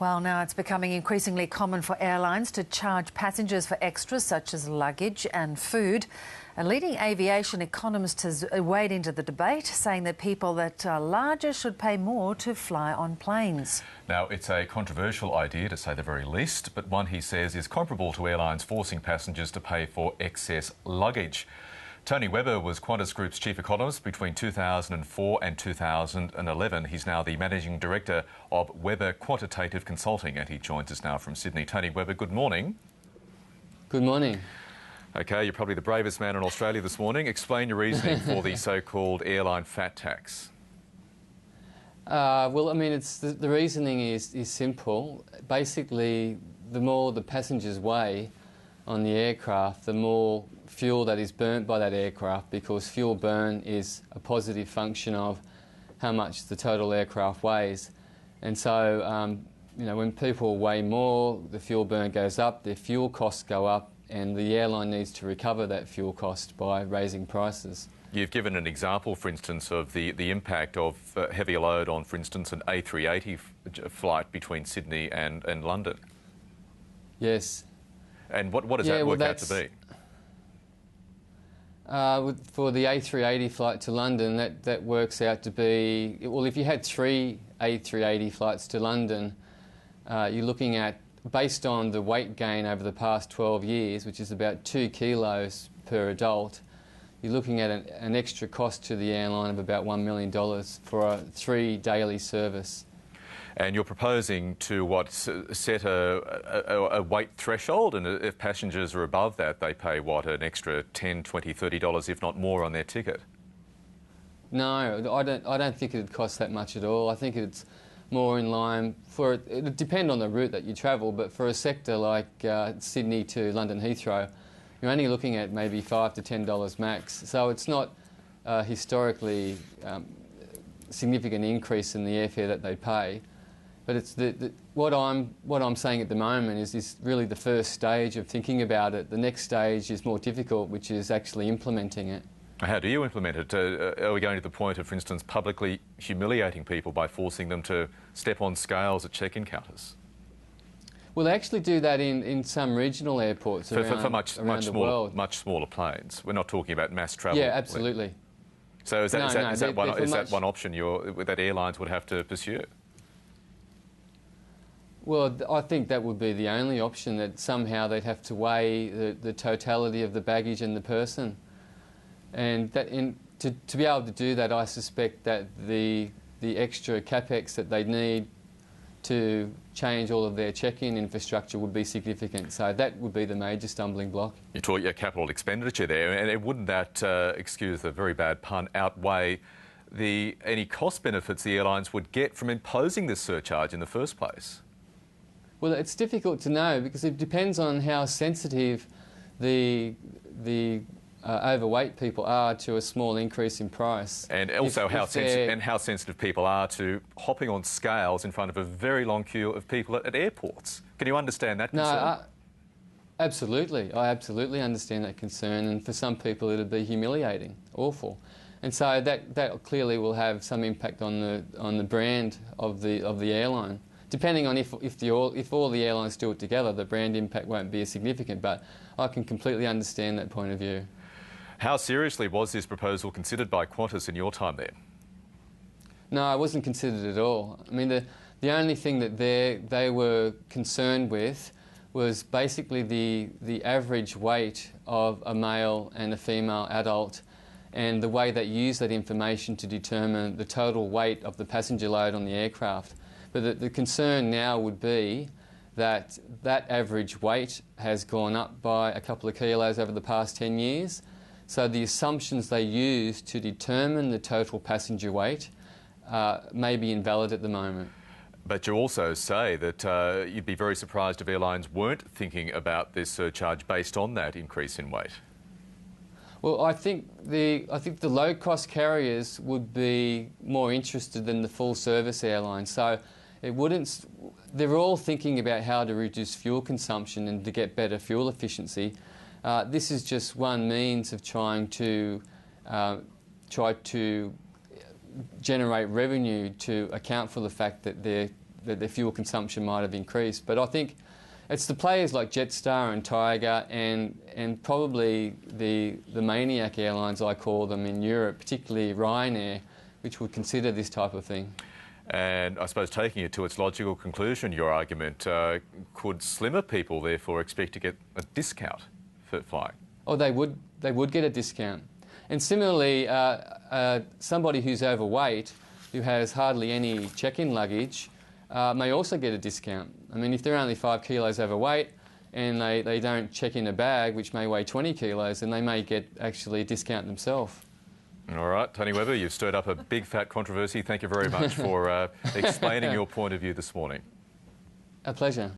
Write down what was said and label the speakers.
Speaker 1: Well, now it's becoming increasingly common for airlines to charge passengers for extras such as luggage and food. A leading aviation economist has weighed into the debate, saying that people that are larger should pay more to fly on planes.
Speaker 2: Now, it's a controversial idea, to say the very least, but one he says is comparable to airlines forcing passengers to pay for excess luggage. Tony Webber was Qantas Group's chief economist between 2004 and 2011. He's now the managing director of Webber Quantitative Consulting, and he joins us now from Sydney. Tony Webber, good morning.
Speaker 3: Good morning.
Speaker 2: OK, you're probably the bravest man in Australia this morning. Explain your reasoning for the so-called airline fat tax.
Speaker 3: Well, I mean, the reasoning is simple. Basically, the more the passengers weigh on the aircraft, the more fuel that is burnt by that aircraft, because fuel burn is a positive function of how much the total aircraft weighs. And so, you know, when people weigh more, the fuel burn goes up, their fuel costs go up, and the airline needs to recover that fuel cost by raising prices.
Speaker 2: You've given an example, for instance, of the impact of heavier load on, for instance, an A380 flight between Sydney and London.
Speaker 3: Yes.
Speaker 2: And what does that work out to be?
Speaker 3: For the A380 flight to London, that works out to be, well, if you had 3 A380 flights to London, you're looking at, based on the weight gain over the past 12 years, which is about 2 kilos per adult, you're looking at an extra cost to the airline of about $1 million for a 3 daily service.
Speaker 2: And you're proposing to set a weight threshold, and if passengers are above that, they pay an extra $10, $20, $30, if not more, on their ticket?
Speaker 3: No, I don't think it'd cost that much at all. I think it's more in line for it would depend on the route that you travel, but for a sector like Sydney to London Heathrow, you're only looking at maybe $5 to $10 max. So it's not historically significant increase in the airfare that they pay. But it's what I'm saying at the moment is really the first stage of thinking about it. The next stage is more difficult, which is actually implementing it.
Speaker 2: How do you implement it? Are we going to the point of, for instance, publicly humiliating people by forcing them to step on scales at check-in counters?
Speaker 3: Well, they actually do that in some regional around the world.
Speaker 2: Much smaller planes. We're not talking about mass travel.
Speaker 3: Yeah, absolutely.
Speaker 2: So is that one option that airlines would have to pursue?
Speaker 3: Well, I think that would be the only option, that somehow they'd have to weigh the totality of the baggage and the person. And to be able to do that, I suspect that the extra capex that they'd need to change all of their check-in infrastructure would be significant. So that would be the major stumbling block. You
Speaker 2: talk your capital expenditure there, and wouldn't that, excuse the very bad pun, outweigh any cost benefits the airlines would get from imposing this surcharge in the first place?
Speaker 3: Well, it's difficult to know, because it depends on how sensitive the overweight people are to a small increase in price.
Speaker 2: And also how sensitive people are to hopping on scales in front of a very long queue of people at airports. Can you understand that concern?
Speaker 3: No, absolutely. I absolutely understand that concern, and for some people it'd be humiliating, awful. And so that clearly will have some impact on the brand of the airline. Depending on if all the airlines do it together, the brand impact won't be as significant, but I can completely understand that point of view.
Speaker 2: How seriously was this proposal considered by Qantas in your time there?
Speaker 3: No, it wasn't considered at all. I mean, the only thing that they were concerned with was basically the average weight of a male and a female adult, and the way they use that information to determine the total weight of the passenger load on the aircraft. But the concern now would be that average weight has gone up by a couple of kilos over the past 10 years. So the assumptions they use to determine the total passenger weight may be invalid at the moment.
Speaker 2: But you also say that you'd be very surprised if airlines weren't thinking about this surcharge based on that increase in weight.
Speaker 3: Well, I think the low-cost carriers would be more interested than the full-service airlines. So they're all thinking about how to reduce fuel consumption and to get better fuel efficiency. This is just one means of trying to generate revenue to account for the fact that that their fuel consumption might have increased. But I think it's the players like Jetstar and Tiger and probably the maniac airlines, I call them, in Europe, particularly Ryanair, which would consider this type of thing.
Speaker 2: And I suppose taking it to its logical conclusion, your argument, could slimmer people therefore expect to get a discount for flying? Oh,
Speaker 3: they would get a discount. And similarly, somebody who's overweight, who has hardly any check-in luggage, may also get a discount. I mean, if they're only 5 kilos overweight and they don't check in a bag which may weigh 20 kilos, then they may get actually a discount themselves.
Speaker 2: All right, Tony Webber, you've stirred up a big fat controversy. Thank you very much for explaining your point of view this morning.
Speaker 3: A pleasure.